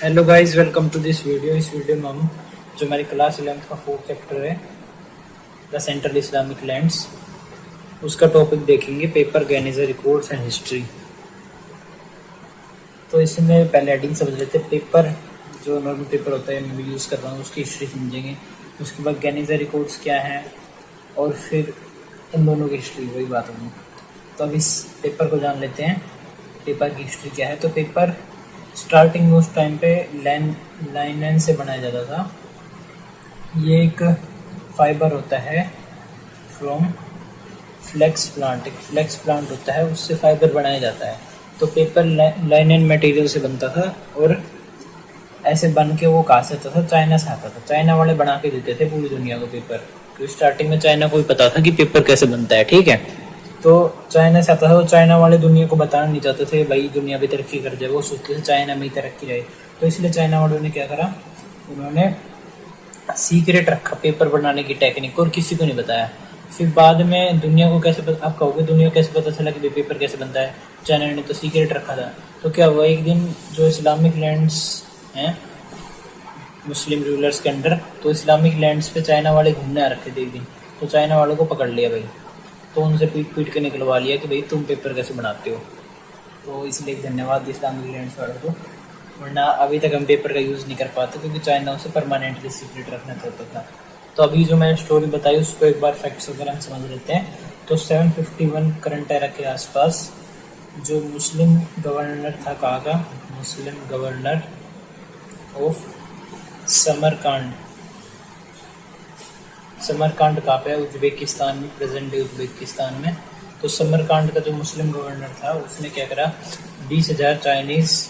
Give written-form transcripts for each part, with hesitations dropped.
Hello guys, welcome to this video. इस video में हम जो हमारी क्लास 11th का फोर्थ चैप्टर है द सेंट्रल इस्लामिक लैंड्स, उसका टॉपिक देखेंगे, paper Geniza records and history. तो इसमें पहले हेडिंग समझ लेते हैं। पेपर जो नॉर्मल पेपर होता है मैं यूज़ कर रहा हूँ उसकी हिस्ट्री समझेंगे। उसके बाद गैनिजा रिकॉर्ड्स क्या है और फिर इन दोनों की हिस्ट्री, वही बात होगी। तो अब इस पेपर को जान लेते हैं, पेपर की हिस्ट्री क्या है। तो पेपर स्टार्टिंग उस टाइम पे लाइनन से बनाया जाता था। ये एक फाइबर होता है फ्रॉम फ्लेक्स प्लांट। एक फ्लेक्स प्लांट होता है, उससे फाइबर बनाया जाता है। तो पेपर लाइनन मटेरियल से बनता था और ऐसे बन के वो कहाँ से आता था? चाइना से आता था। चाइना वाले बना के देते थे पूरी दुनिया को पेपर। तो स्टार्टिंग में चाइना को ही पता था कि पेपर कैसे बनता है, ठीक है। तो चाइना से आता था। तो चाइना वाले दुनिया को बताना नहीं चाहते थे भाई दुनिया भी तरक्की कर जाए, वो सोचते थे चाइना में ही तरक्की रहे। तो इसलिए चाइना वालों ने क्या करा, उन्होंने सीक्रेट रखा पेपर बनाने की टेक्निक और किसी को नहीं बताया। फिर बाद में दुनिया को कैसे आप कहोगे दुनिया को कैसे पता चला कि पेपर कैसे बनता है? चाइना ने तो सीक्रेट रखा था। तो क्या हुआ, एक दिन जो इस्लामिक लैंड्स हैं मुस्लिम रूलर्स के अंडर, तो इस्लामिक लैंड्स पे चाइना वाले घूमने आ रखे थे एक दिन। तो चाइना वालों को पकड़ लिया भाई। तो उनसे पीट पीट के निकलवा लिया कि भाई तुम पेपर कैसे बनाते हो। तो इसलिए धन्यवाद इस्लामिक लैंड्स वालों को, वरना अभी तक हम पेपर का यूज़ नहीं कर पाते क्योंकि चाइना उसे परमानेंटली सीक्रेट रखना चाहता था। तो अभी जो मैंने स्टोरी बताई उसको एक बार फैक्ट्स वगैरह हम समझ लेते हैं। तो 751 करंट एरा के आसपास जो मुस्लिम गवर्नर था, कहाँ का? मुस्लिम गवर्नर ऑफ समरकांड। समरकांड कहाँ पे है? उज्बेकिस्तान में, प्रेजेंट डे उज्बेकिस्तान में। तो समरकांड का जो मुस्लिम गवर्नर था उसने क्या करा, 20,000 चाइनीज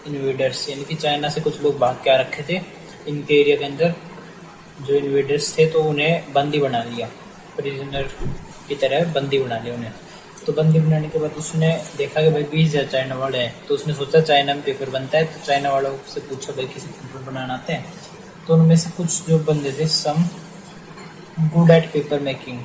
इन्वेडर्स, यानी कि चाइना से कुछ लोग भाग के आ रखे थे इनके एरिया के अंदर, जो इन्वेडर्स थे, तो उन्हें बंदी बना लिया, प्रिजनर की तरह बंदी बना लिया उन्हें। तो बंदी बनाने के बाद उसने देखा कि भाई 20,000 चाइना वाले हैं। तो उसने सोचा चाइना में पेपर बनता है। तो चाइना वालों से पूछा भाई किसी पेपर बनाना आते हैं? तो उनमें से कुछ जो बंदे थे, some good at paper making,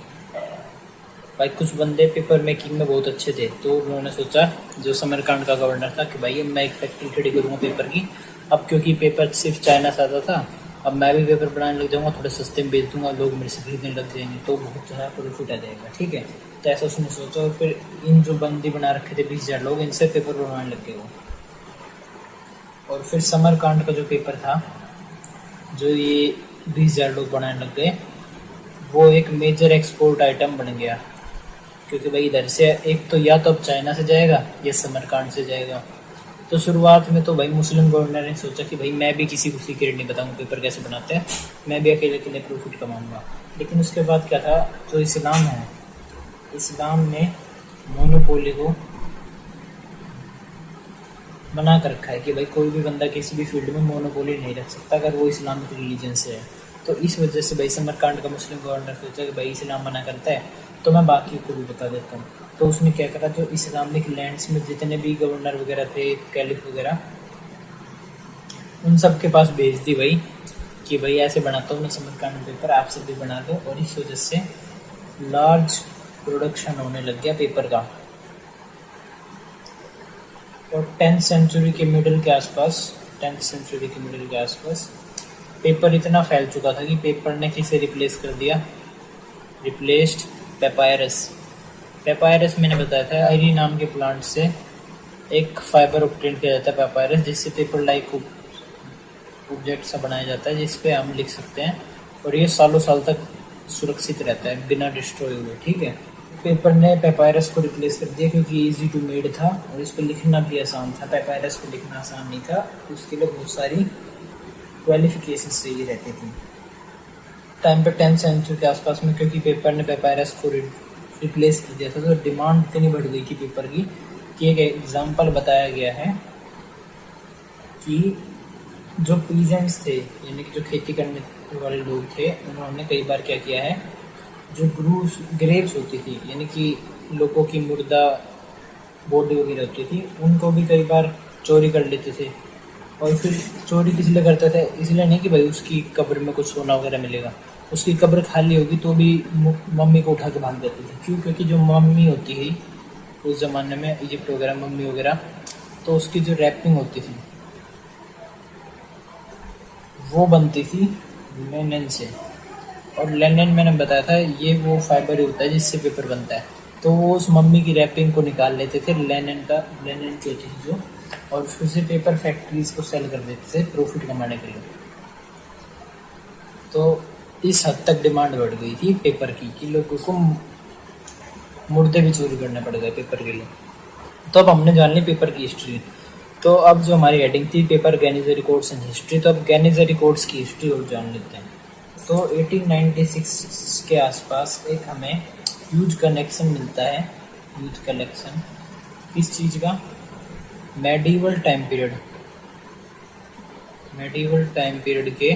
भाई कुछ बंदे पेपर मेकिंग में बहुत अच्छे थे। तो उन्होंने सोचा, जो समरकांड का गवर्नर था, कि भाई अब मैं एक फैक्ट्री खड़ी करूँगा पेपर की। अब क्योंकि पेपर सिर्फ चाइना से आता था, अब मैं भी पेपर बनाने लग जाऊँगा, थोड़े सस्ते में बेच दूंगा, लोग मेरे से खरीदने लग जाएंगे, तो बहुत ज़्यादा प्रॉफिट आ जाएगा, ठीक है। तो ऐसा उसने सोचा और फिर इन जो बंदी बना रखे थे 20,000 लोग, इनसे पेपर बनवाने लग गए वो। और फिर समरकांड का जो पेपर था, जो ये 20,000 लोग बनाने लग गए, वो एक मेजर एक्सपोर्ट आइटम बन गया। क्योंकि भाई इधर से एक तो या तो अब चाइना से जाएगा या समरकांड से जाएगा। तो शुरुआत में तो भाई मुस्लिम गवर्नर ने सोचा कि भाई मैं भी किसी को सीक्रेट नहीं बताऊंगा पेपर कैसे बनाते हैं, मैं भी अकेले अकेले प्रॉफिट कमाऊंगा। लेकिन उसके बाद क्या था, जो इस्लाम है, इस्लाम ने मोनोपोली को मना कर रखा है कि भाई कोई भी बंदा किसी भी फील्ड में मोनोपोली नहीं रख सकता अगर वो इस्लामिक रिलीजन से है। तो इस वजह से भाई समरकांड का मुस्लिम गवर्नर सोचा कि भाई इस्लाम मना करता है तो मैं बाकी को भी बता देता हूँ। तो उसने क्या करा, जो इस्लामिक लैंड्स में जितने भी गवर्नर वगैरह थे, कैलिफ वगैरह, उन सब के पास भेज दी भाई कि भाई ऐसे बनाता हूँ मैं समरकांड पेपर, आप सब भी बना दो। और इस वजह से लार्ज प्रोडक्शन होने लग गया पेपर का। और 10th सेंचुरी के मिडिल के आसपास, 10th सेंचुरी के मिडिल के आसपास पेपर इतना फैल चुका था कि पेपर ने किसे रिप्लेस कर दिया, रिप्लेस्ड पेपायरस। पेपायरस मैंने बताया था, आयरी नाम के प्लांट से एक फाइबर ऑब्टेन किया जाता है पेपायरस, जिससे पेपर लाइक ऑब्जेक्ट सा बनाया जाता है जिस पे हम लिख सकते हैं। और ये सालों साल तक सुरक्षित रहता है बिना डिस्ट्रॉय हुए, ठीक है। पेपर ने पेपायरस को रिप्लेस कर दिया क्योंकि इजी टू मेड था और इस पर लिखना भी आसान था। पेपायरस को लिखना आसान नहीं था, उसके लिए बहुत सारी क्वालिफिकेशन चाहिए रहती थी टाइम पे 10th सेंचुरी के आसपास में। क्योंकि पेपर ने पेपायरस को रिप्लेस कर दिया था तो डिमांड इतनी बढ़ गई थी पेपर की कि एक एग्जाम्पल बताया गया है कि जो पीजेंट्स थे, यानी कि जो खेती करने वाले लोग थे, उन्होंने कई बार क्या किया है, जो ग्रेव्स होती थी, यानी कि लोगों की मुर्दा बॉडी वगैरह होती थी, उनको भी कई बार चोरी कर लेते थे। और फिर चोरी किस लिए करते थे? इसलिए नहीं कि भाई उसकी कब्र में कुछ सोना वगैरह मिलेगा, उसकी कब्र खाली होगी तो भी मम्मी को उठा के भाग देते थे। क्यों? क्योंकि जो मम्मी होती है उस ज़माने में, इजिप्ट वगैरह, मम्मी वगैरह, तो उसकी जो रैपिंग होती थी वो बनती थी लेनिन से। और लेनिन मैंने बताया था ये वो फाइबर होता है जिससे पेपर बनता है। तो वो उस मम्मी की रैपिंग को निकाल लेते थे लेनिन की थी जो, और फिर से पेपर फैक्ट्रीज को सेल कर देते थे प्रॉफिट कमाने के लिए। तो इस हद तक डिमांड बढ़ गई थी पेपर की कि लोगों को मुर्दे भी चोरी करने पड़ गए पेपर के लिए। तो अब हमने जान ली पेपर की हिस्ट्री। तो अब जो हमारी हेडिंग थी पेपर गैनीज रिकॉर्ड्स एंड हिस्ट्री, तो अब गैनीज रिकॉर्ड्स की हिस्ट्री और जान लेते हैं। तो 1896 के आसपास एक हमें ह्यूज कलेक्शन मिलता है। ह्यूज कलेक्शन किस चीज़ का? मेडिवल टाइम पीरियड के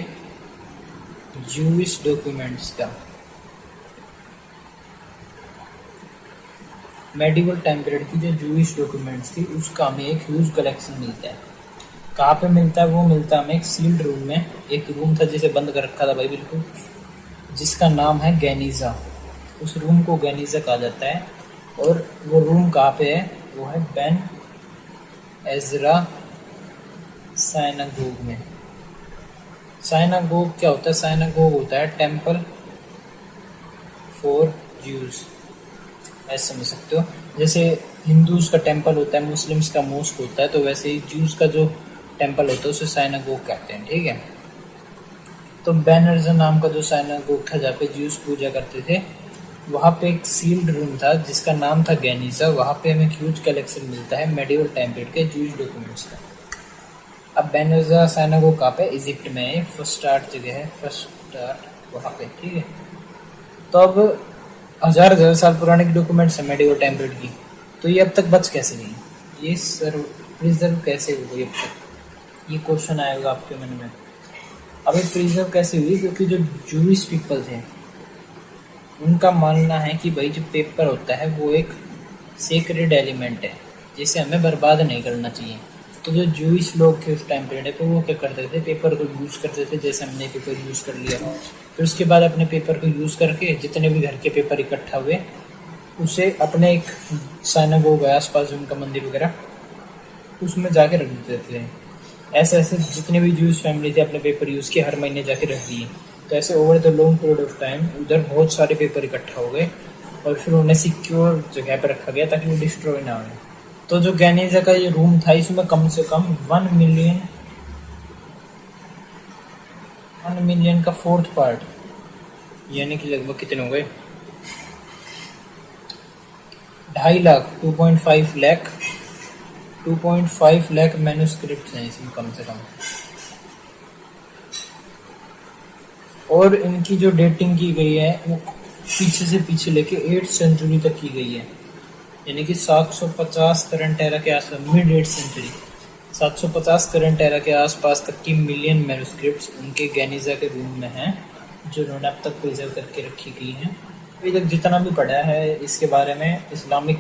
जूइश डॉक्यूमेंट्स का। मेडिवल टाइम पीरियड की जो जूइश डॉक्यूमेंट्स थी उसका हमें एक ह्यूज कलेक्शन मिलता है। कहाँ पे मिलता है? वो मिलता है हमें एक सील्ड रूम में। एक रूम था जिसे बंद कर रखा था भाई बिल्कुल, जिसका नाम है गैनीजा। उस रूम को गैनीजा कहा जाता है। और वो रूम कहाँ पे है? वो है बेन एजरा साइनागोग में। साइनागोग क्या होता है? साइनागोग होता है टेम्पल फॉर ज्यूज, ऐसे समझ सकते हो। जैसे हिंदूज का टेम्पल होता है, मुस्लिम्स का मोस्क होता है, तो वैसे ही ज्यूज का जो टेम्पल होता है उसे साइनागोग कहते हैं। ठीक है। तो बेन एजरा नाम का जो साइनागोग था जहाँ पे ज्यूज पूजा करते थे, वहाँ पे एक सील्ड रूम था जिसका नाम था गैनीजा। वहाँ पे हमें ह्यूज कलेक्शन मिलता है मेडिवल टाइम पीरियड के ज्यूज डॉक्यूमेंट्स का। अब बेन एजरा साइनागोग कहाँ पे? इजिप्ट में फर्स्ट स्टार्ट जगह है, फर्स्ट स्टार्ट वहाँ पे। ठीक है। तो अब हजार साल पुराने की डॉक्यूमेंट्स है मेडिवल टाइम पीरियड की, तो ये अब तक बच कैसे गई? ये प्रिजर्व कैसे हो गई अब तक? ये क्वेश्चन आएगा आपके मन में। अब ये प्रिजर्व कैसे हुई? क्योंकि जो जूइश पीपल थे उनका मानना है कि भाई जो पेपर होता है वो एक सेक्रेड एलिमेंट है जिसे हमें बर्बाद नहीं करना चाहिए। तो जो जूइश लोग थे उस टाइम पीरियड पे वो क्या करते थे? पेपर को यूज़ करते थे। जैसे हमने पेपर यूज़ कर लिया, फिर उसके बाद अपने पेपर को यूज़ करके जितने भी घर के पेपर इकट्ठा हुए उसे अपने एक साइनागोग है आसपास उनका मंदिर वगैरह, उसमें जाके रख देते थे। ऐसे ऐसे जितने भी जूस फैमिली थे अपने पेपर यूज़ किए, हर महीने जाके रख दिए। तो ऐसे over the long period of time उधर बहुत सारे पेपर इकट्ठा हो गए और फिर उन्हें सिक्योर जगह पर रखा गया ताकि वो डिस्ट्रॉय ना हो। तो जो गैनीजा का ये रूम था इसमें कम से कम 1 मिलियन का 4th पार्ट, यानी कि लगभग कितने हो गए? 2.5 लाख 2.5 लाख मैन्युस्क्रिप्ट्स हैं इसमें कम से कम। और इनकी जो डेटिंग की गई है वो पीछे से पीछे लेके 8th सेंचुरी तक की गई है, यानी कि 750 करंट एरा के आसपास, mid 8th century 750 current era के आसपास तक की मिलियन मैन्युस्क्रिप्ट्स उनके गैनीजा के रूम में हैं जो उन्होंने अब तक प्रिजर्व करके रखी गई हैं। अभी तक जितना भी पढ़ा है इसके बारे में, इस्लामिक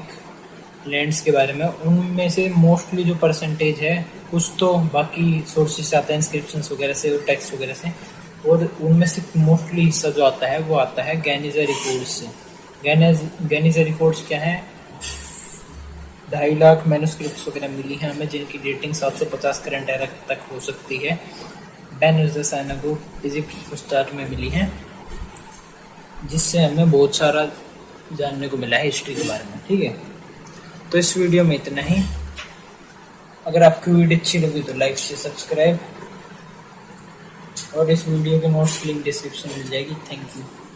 लैंड्स के बारे में, उनमें से मोस्टली जो परसेंटेज है कुछ तो बाकी सोर्सेस से आता है, इंस्क्रिप्शंस वगैरह से और टेक्स्ट वगैरह से, और उनमें से मोस्टली हिस्सा जो आता है वो आता है गैनीजा रिकॉर्ड्स से। गैनीजा रिकॉर्ड्स क्या है? 2.5 लाख मैन्युस्क्रिप्ट्स वगैरह मिली हैं हमें जिनकी डेटिंग 750 करंट एरा तक हो सकती है। बेन एजरा साइनागोग इजिप्ट स्टार्ट में मिली हैं, जिससे हमें बहुत सारा जानने को मिला है हिस्ट्री के बारे में। ठीक है, तो इस वीडियो में इतना ही। अगर आपकी वीडियो अच्छी लगी तो लाइक से सब्सक्राइब, और इस वीडियो के नोट्स की लिंक डिस्क्रिप्शन में मिल जाएगी। Thank you.